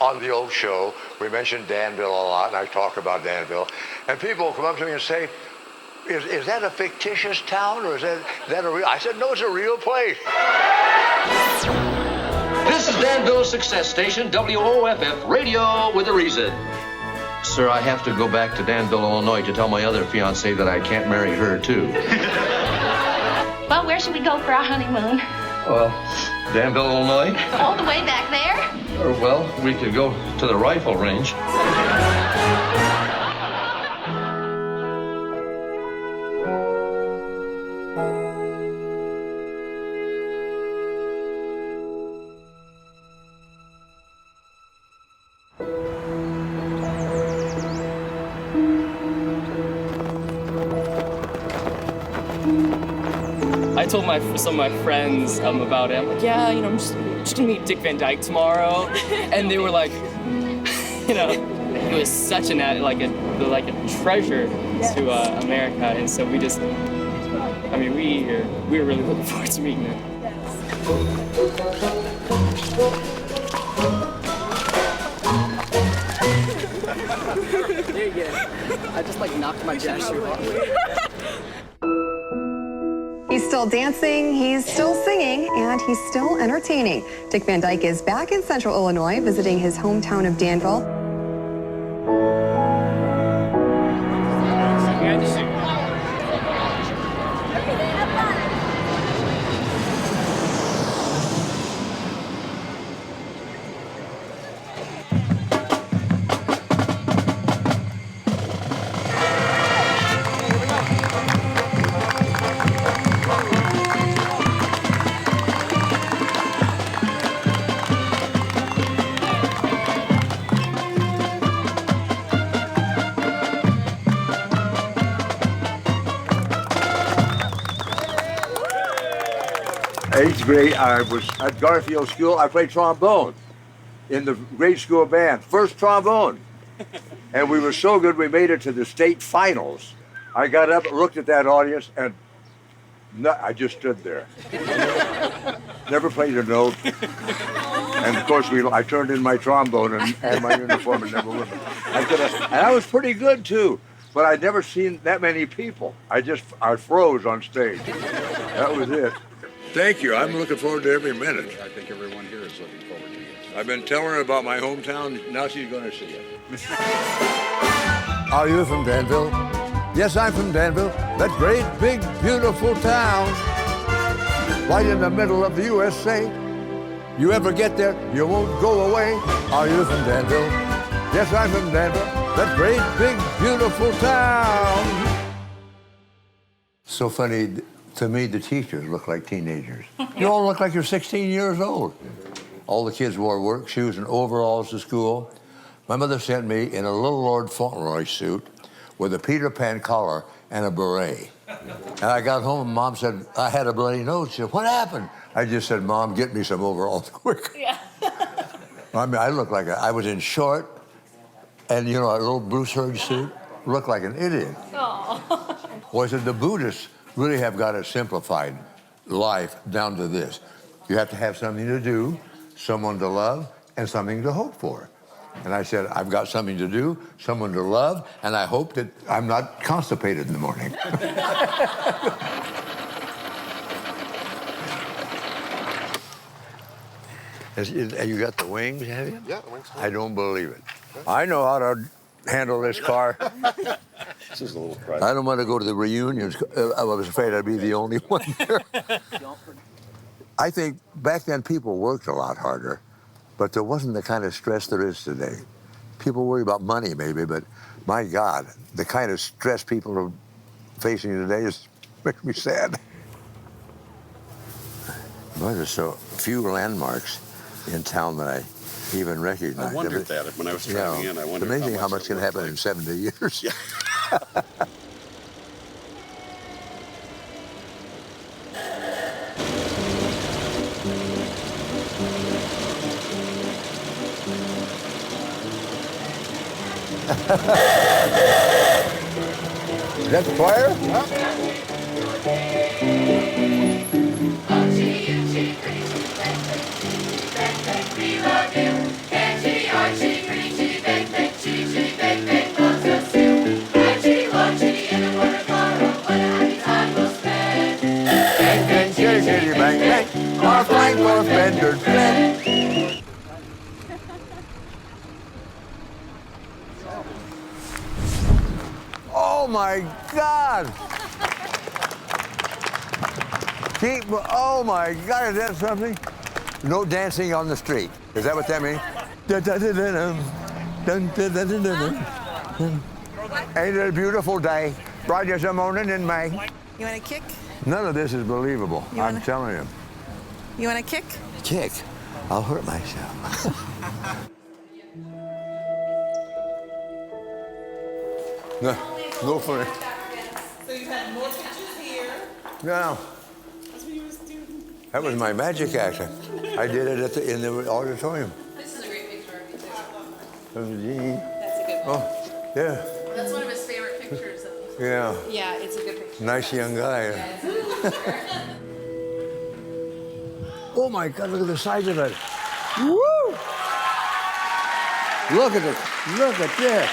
on the old show, we mentioned Danville a lot, and I talk about Danville, and people will come up to me and say, is that a fictitious town, or is that a real? I said, no, it's a real place. This is Danville's success station, WOFF, radio with a reason. Sir, I have to go back to Danville, Illinois to tell my other fiancée that I can't marry her, too. Well, where should we go for our honeymoon? Well, Danville, Illinois? All the way back there? Or, well, we could go to the rifle range. I told some of my friends about it. I'm like, yeah, I'm just gonna meet Dick Van Dyke tomorrow, and they were like, it was such a treasure to America, and so we were really looking forward to meeting him. There you go. I just knocked my jazz shoe off. He's still dancing, he's still singing, and he's still entertaining. Dick Van Dyke is back in Central Illinois, visiting his hometown of Danville. Eighth grade, I was at Garfield School. I played trombone in the grade school band, first trombone. And we were so good, we made it to the state finals. I got up, looked at that audience, and I just stood there. Never played a note. And of course, I turned in my trombone and my uniform and never went. And I was pretty good too, but I'd never seen that many people. I froze on stage. That was it. Thank you. I'm looking forward to every minute. I think everyone here is looking forward to it. I've been telling her about my hometown. Now she's going to see it. Are you from Danville? Yes, I'm from Danville. That great, big, beautiful town. Right in the middle of the USA. You ever get there, you won't go away. Are you from Danville? Yes, I'm from Danville. That great, big, beautiful town. So funny. To me, the teachers look like teenagers. You all look like you're 16 years old. All the kids wore work shoes and overalls to school. My mother sent me in a little Lord Fauntleroy suit with a Peter Pan collar and a beret. And I got home and Mom said, I had a bloody nose. She said, what happened? I just said, Mom, get me some overalls quick. Yeah. I mean, I looked like I was in short and, a little blue serge suit. Looked like an idiot. Aww. Boy, I said, the Buddhists really have got it simplified life down to this. You have to have something to do, someone to love, and something to hope for. And I said, I've got something to do, someone to love, and I hope that I'm not constipated in the morning. You got the wings, have you? Yeah, the wings. I don't believe it. I know how to handle this car. This is a little private. I don't want to go to the reunions. I was afraid I'd be the only one there. I think back then people worked a lot harder, but there wasn't the kind of stress there is today. People worry about money maybe, but my God, the kind of stress people are facing today makes me sad. Boy, there's so few landmarks in town that I even recognize. I wondered that when I was driving in. I wondered it's amazing how much can happen in 70 years. Yeah. Is that the choir? We love you, and she my God. Oh my God, is that something? No dancing on the street. Is that what that means? Ain't it a beautiful day? Bright as a morning in May. You want a kick? None of this is believable. I'm telling you. You want a kick? Kick? I'll hurt myself. No funny. So you had more pictures here. No. That's what you was doing. That was my magic act. I did it in the auditorium. This is a great picture of you, too. Oh, That's a good one. oh, yeah. That's one of his favorite pictures. Yeah. Yeah, it's a good picture. Nice young guy. Oh my God, look at the size of it. Woo! Look at it. Look at this.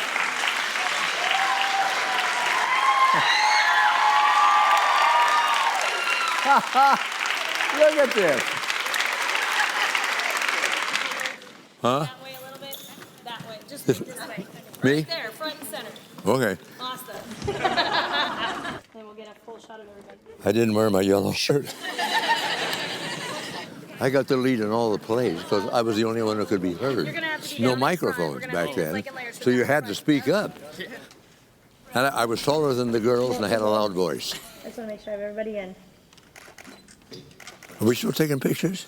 Look at this. Huh? That way a little bit. That way. Just this way. Me? Right there, front and center. Okay. Awesome. Then we'll get a full shot of everybody. I didn't wear my yellow shirt. I got the lead in all the plays because I was the only one who could be heard. You're gonna have to be No down this microphones front. back It's then, like in layers. so you had to speak up. And I was taller than the girls, and I had a loud voice. I just want to make sure I have everybody in. Are we still taking pictures?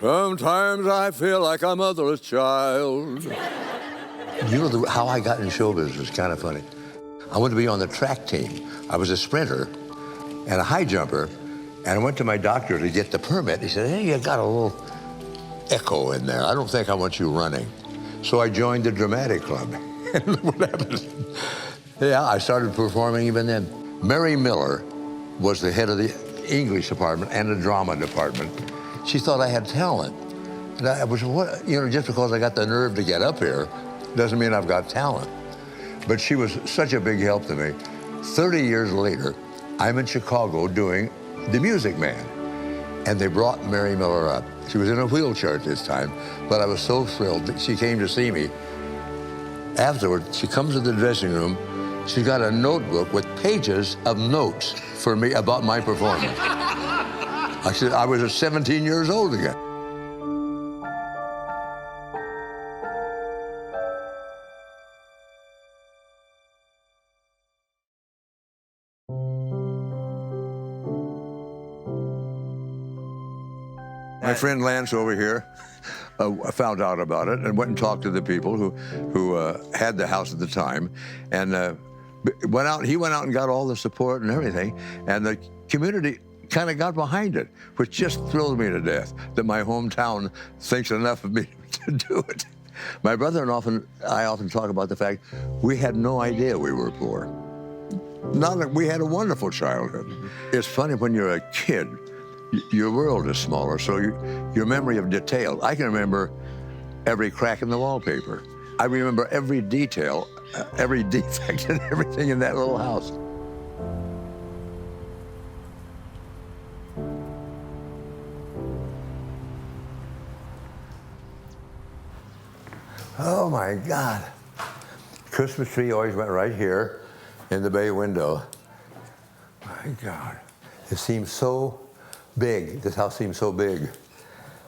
Sometimes I feel like a motherless child. You know how I got in show business was kind of funny. I wanted to be on the track team. I was a sprinter and a high jumper, and I went to my doctor to get the permit. He said, hey, you got a little echo in there. I don't think I want you running. So I joined the dramatic club. And look what happened. Yeah, I started performing even then. Mary Miller was the head of the English department and the drama department. She thought I had talent. And I was, just because I got the nerve to get up here doesn't mean I've got talent. But she was such a big help to me. 30 years later, I'm in Chicago doing The Music Man. And they brought Mary Miller up. She was in a wheelchair at this time, but I was so thrilled that she came to see me. Afterward, she comes to the dressing room. She's got a notebook with pages of notes for me about my performance. I said, I was 17 years old again. My friend Lance over here found out about it and went and talked to the people who had the house at the time, and he went out and got all the support and everything, and the community kind of got behind it, which just thrilled me to death that my hometown thinks enough of me to do it. My brother and I often talk about the fact we had no idea we were poor. We had a wonderful childhood. It's funny when you're a kid, your world is smaller, so your memory of detail. I can remember every crack in the wallpaper. I remember every detail, every defect and everything in that little house. Oh my God. Christmas tree always went right here in the bay window. My God. It seems so big. This house seems so big.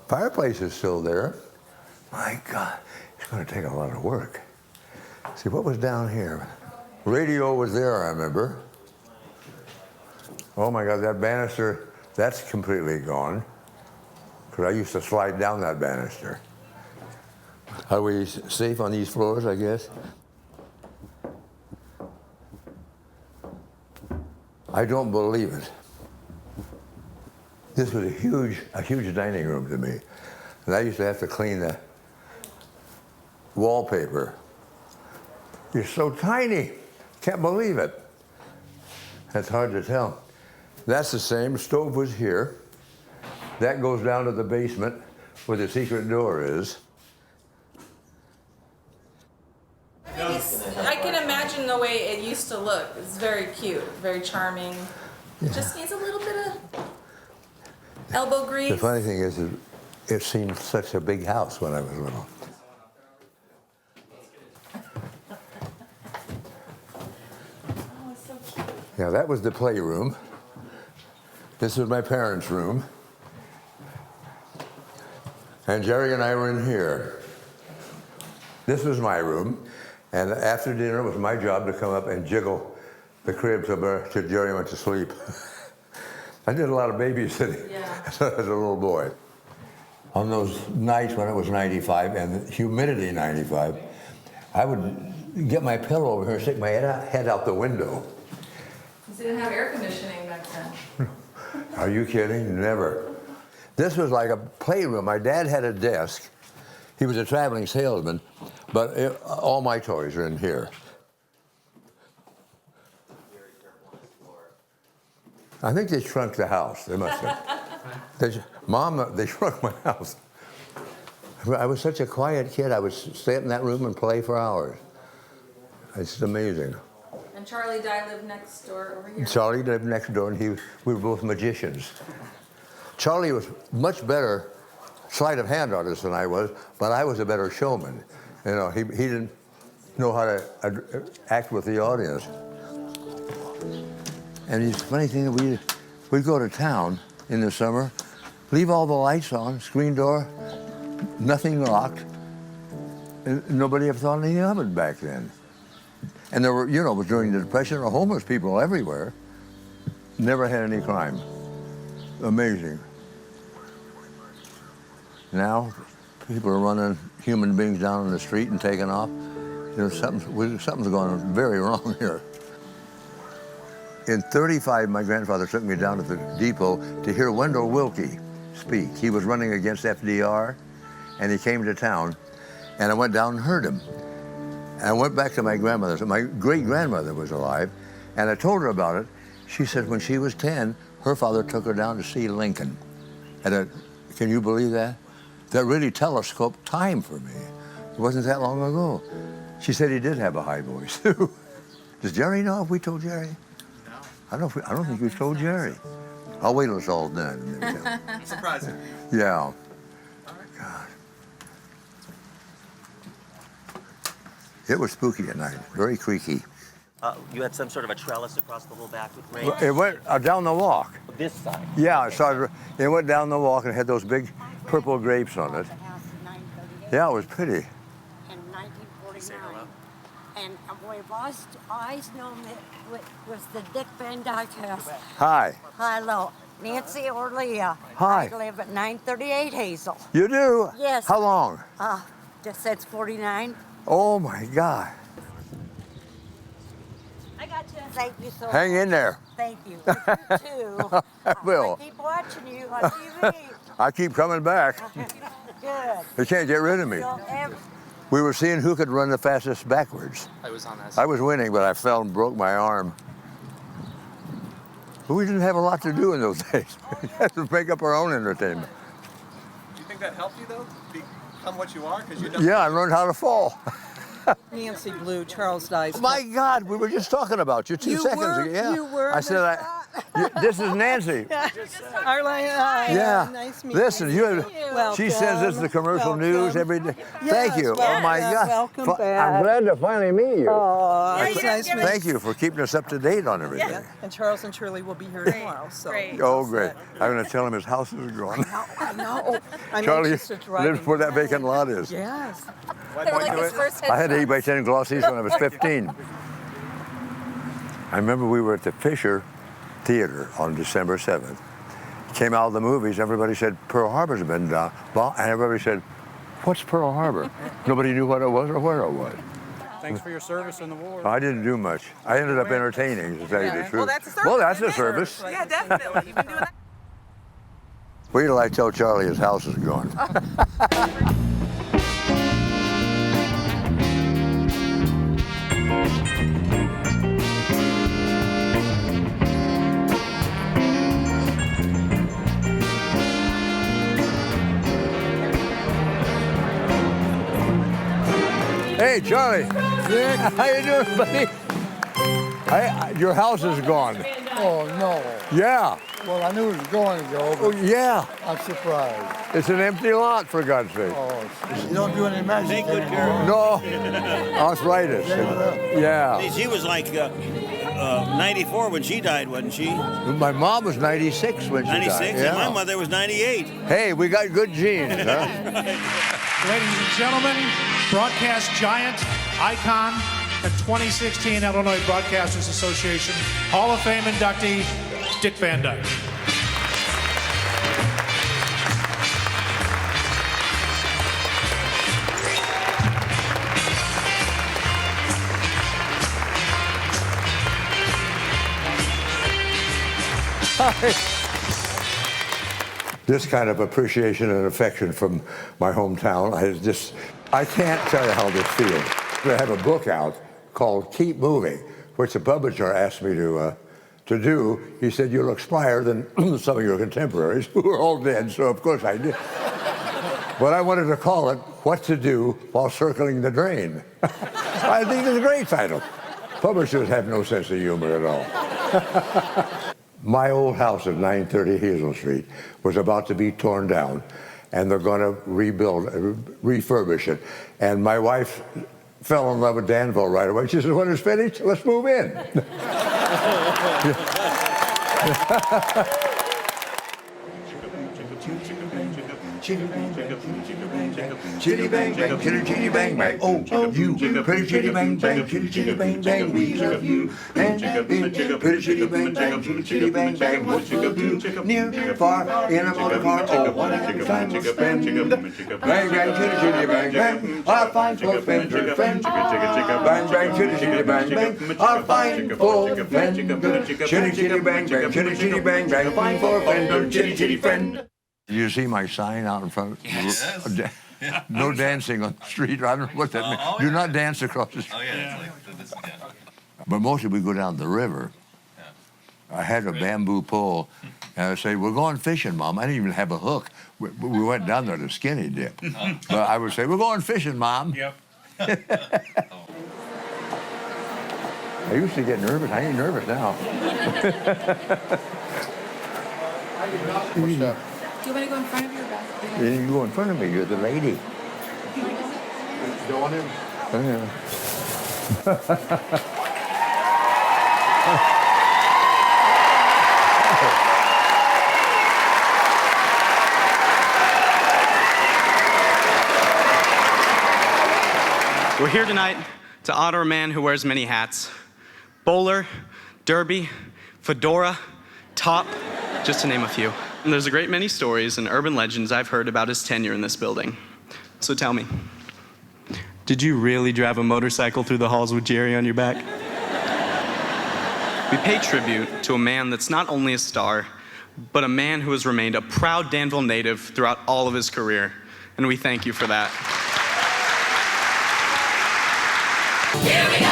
Fireplace is still there. My God, it's going to take a lot of work. See, what was down here? Radio was there, I remember. Oh my God, that banister, that's completely gone. Because I used to slide down that banister. Are we safe on these floors, I guess? I don't believe it. This was a huge dining room to me. And I used to have to clean the wallpaper. You're so tiny. Can't believe it. That's hard to tell. That's the same. Stove was here. That goes down to the basement where the secret door is. I can imagine the way it used to look. It's very cute, very charming. Yeah. Just needs a little bit of elbow grease. The funny thing is, it seemed such a big house when I was little. Yeah, that was the playroom. This was my parents' room. And Jerry and I were in here. This was my room. And after dinner, it was my job to come up and jiggle the crib till Jerry went to sleep. I did a lot of babysitting as a little boy. On those nights when it was 95 and the humidity 95, I would get my pillow over here and stick my head out the window. You didn't have air conditioning back then. Are you kidding? Never. This was like a playroom. My dad had a desk. He was a traveling salesman, but all my toys are in here. I think they shrunk the house. They must have. Mom, they shrunk my house. I was such a quiet kid. I would stay up in that room and play for hours. It's amazing. And Charlie Dye lived next door over here. Charlie lived next door, and we were both magicians. Charlie was much better sleight of hand artist than I was, but I was a better showman. You know, he didn't know how to act with the audience. And the funny thing, we'd go to town in the summer, leave all the lights on, screen door, nothing locked, and nobody ever thought anything of it back then. And there were, you know, during the Depression, there were homeless people everywhere. Never had any crime. Amazing. Now, people are running human beings down on the street and taking off. You know, something's going very wrong here. In '35, my grandfather took me down to the depot to hear Wendell Willkie speak. He was running against FDR, and he came to town, and I went down and heard him. And I went back to my grandmother's. My great-grandmother was alive, and I told her about it. She said when she was 10, her father took her down to see Lincoln. Can you believe that? That really telescoped time for me. It wasn't that long ago. She said he did have a high voice, too. Does Jerry know if we told Jerry? No. I don't think we've told Jerry. I'll wait till it's all done. Surprising. Yeah. God. It was spooky at night, very creaky. You had some sort of a trellis across the whole back with grapes? It went down the walk. This side? Yeah, it went down the walk and had those big purple grapes on it. Yeah, it was pretty. In 1949. And we've always known it was the Dick Van Dyke house. Hi. Hello. Nancy or Leah. Hi. I live at 938 Hazel. You do? Yes. How long? Just since 49. Oh, my God. I got you. Thank you so much. Hang in there. Thank you. You too. I will. I keep watching you on TV. I keep coming back. Good. They can't get rid of me. We were seeing who could run the fastest backwards. I was on that. I was winning, but I fell and broke my arm. But we didn't have a lot to do in those days. We had to make up our own entertainment. Do you think that helped you, though? Become what you are? Yeah, I learned how to fall. Nancy Blue, Charles Dye's. My God, we were just talking about you 2 seconds ago. Yeah. You were. I said, this is Nancy. Arlene, hi. Yeah. Nice meeting Listen, she says this is the commercial news every day. Yes, Thank you. Oh, my God. Welcome back. I'm glad to finally meet you. Oh, it's nice meeting you. Thank you for keeping us up to date on everything. Yeah. And Charles and Shirley will be here tomorrow. So. Oh, great. I'm going to tell him his house is gone. I know. Charlie lives where that vacant lot is. Yes. I had 8x10 glossies when I was 15. I remember we were at the Fisher Theater on December 7th. Came out of the movies, everybody said, Pearl Harbor's been down. And everybody said, what's Pearl Harbor? Nobody knew what it was or where it was. Thanks for your service in the war. I didn't do much. I ended up entertaining, to tell you the truth. Well, that's a service. Yeah, definitely. You've been doing that. Wait till I tell Charlie his house is gone. Hey, Charlie. Dick. How you doing, buddy? Your house is gone. Oh, no. Yeah. Well, I knew it was going to go, but yeah. I'm surprised. It's an empty lot, for God's sake. Oh, you don't do any magic anymore. No. Arthritis. Yeah. He was like 94 when she died, wasn't she? My mom was 96 when she 96, died. and my mother was 98. Hey, we got good genes, huh? Ladies and gentlemen, broadcast giant, icon, and 2016 Illinois Broadcasters Association Hall of Fame inductee, Dick Van Dyke. This kind of appreciation and affection from my hometown, I can't tell you how this feels. I have a book out called Keep Moving, which the publisher asked me to do. He said, you'll expire than some of your contemporaries who are all dead, so of course I did. But I wanted to call it What to Do While Circling the Drain. I think it's a great title. Publishers have no sense of humor at all. My old house at 930 Hazel Street was about to be torn down, and they're going to refurbish it. And my wife fell in love with Danville right away. She said, when it's finished, let's move in. Chitty bang bang, chitty bang bang. Oh, you pretty chitty bang bang, chitty bang bang. We love you and pretty chitty bang bang, chitty bang bang. What you'll do, near, far, in a motor car. Oh, what a time we'll spend. Bang bang, chitty bang bang. Our fine full fender friend. Bang bang, chitty bang bang. Our fine full fender. Chitty bang bang, chitty bang bang. Fine full fender, chitty friend. Did you see my sign out in front? Yes. Yeah. No dancing on the street. I don't know what that means. Do not dance across the street. Oh, yeah. But mostly we go down the river. I had a bamboo pole, and I say, we're going fishing, Mom. I didn't even have a hook. We went down there to skinny dip. But I would say, we're going fishing, Mom. Yep. I used to get nervous. I ain't nervous now. Do you want to go in front of your back? You go in front of me. You're the lady. Go on in. Oh, yeah. We're here tonight to honor a man who wears many hats. Bowler, derby, fedora, top, just to name a few. And there's a great many stories and urban legends I've heard about his tenure in this building. So tell me, did you really drive a motorcycle through the halls with Jerry on your back? We pay tribute to a man that's not only a star, but a man who has remained a proud Danville native throughout all of his career. And we thank you for that. Here we go!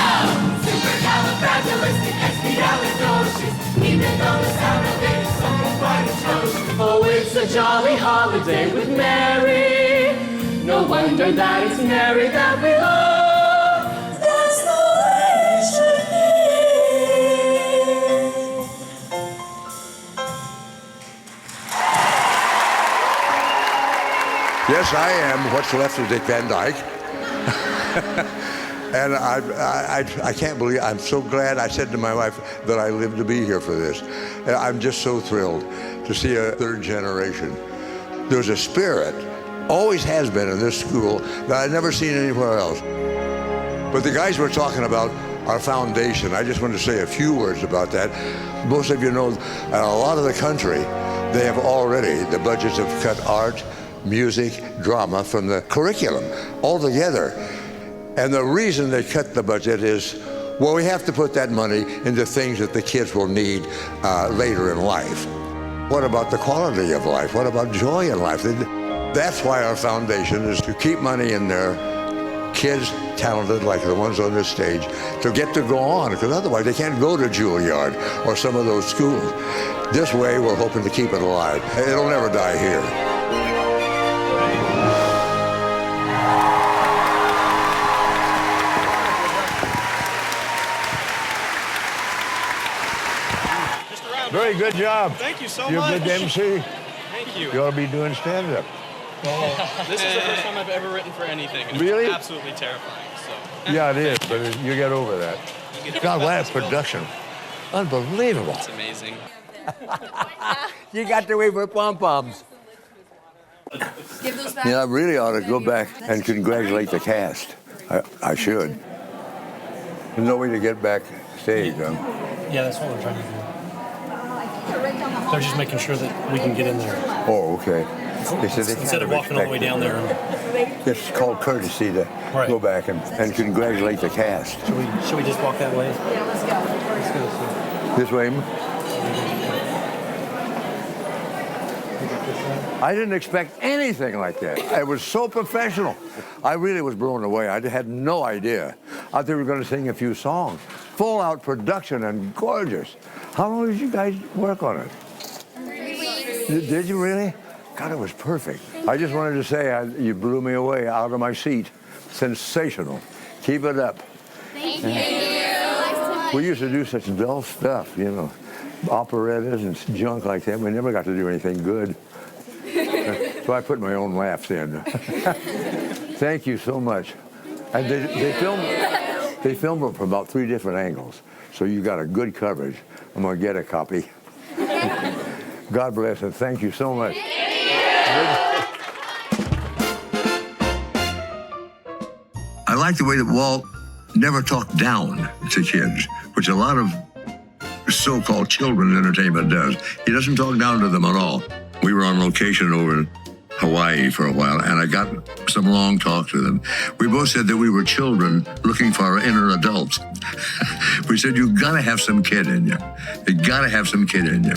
Supercalifragilisticexpialidocious. Even though the sound of it is something quite atrocious. Oh, it's a jolly holiday with Mary. No wonder that it's Mary that we love. That's the way it should be. Yes, I am what's left of Dick Van Dyke. And I can't believe, I'm so glad. I said to my wife that I lived to be here for this. And I'm just so thrilled to see a third generation. There's a spirit, always has been in this school, that I've never seen anywhere else. But the guys we're talking about, our foundation, I just want to say a few words about that. Most of you know, in a lot of the country, they have already, the budgets have cut art, music, drama from the curriculum altogether. And the reason they cut the budget is, well, we have to put that money into things that the kids will need later in life. What about the quality of life? What about joy in life? That's why our foundation is to keep money in there, kids talented like the ones on this stage, to get to go on, because otherwise they can't go to Juilliard or some of those schools. This way, we're hoping to keep it alive. It'll never die here. Very good job. Thank you so You're much. a good MC. Thank you. You ought to be doing stand-up. This is the first time I've ever written for anything. It's Really? absolutely terrifying. So. Yeah, it is, but you get over that. God, what a production. Unbelievable. It's amazing. You got to wait for pom-poms. Give those back. Yeah, I really ought to go back and congratulate the cast. I should. There's no way to get backstage, huh? Yeah, that's what we're trying to do. They're just making sure that we can get in there. Oh, okay. They said they Instead of walking all the way down there. It's called courtesy to go back and congratulate the cast. Should we just walk that way? Yeah, let's go. Let's go. This way? I didn't expect anything like that. It was so professional. I really was blown away. I had no idea. I thought they were going to sing a few songs. Full-out production and gorgeous. How long did you guys work on it? 3 weeks. Did you really? God, it was perfect. I just wanted to say you blew me away out of my seat. Sensational. Keep it up. Thank you. We used to do such dull stuff, you know, operettas and junk like that. We never got to do anything good. So I put my own laughs in. Thank you so much. And they filmed them from about 3 different angles. So you got a good coverage. I'm going to get a copy. God bless and thank you so much. I like the way that Walt never talked down to kids, which a lot of so-called children's entertainment does. He doesn't talk down to them at all. We were on location over in Hawaii for a while, and I got some long talks with him. We both said that we were children looking for our inner adults. We said, you gotta have some kid in you. You gotta have some kid in you.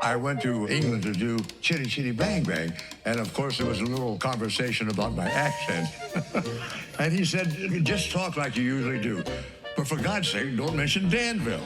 I went to England to do Chitty Chitty Bang Bang, and of course there was a little conversation about my accent. And he said, just talk like you usually do, but for God's sake, don't mention Danville.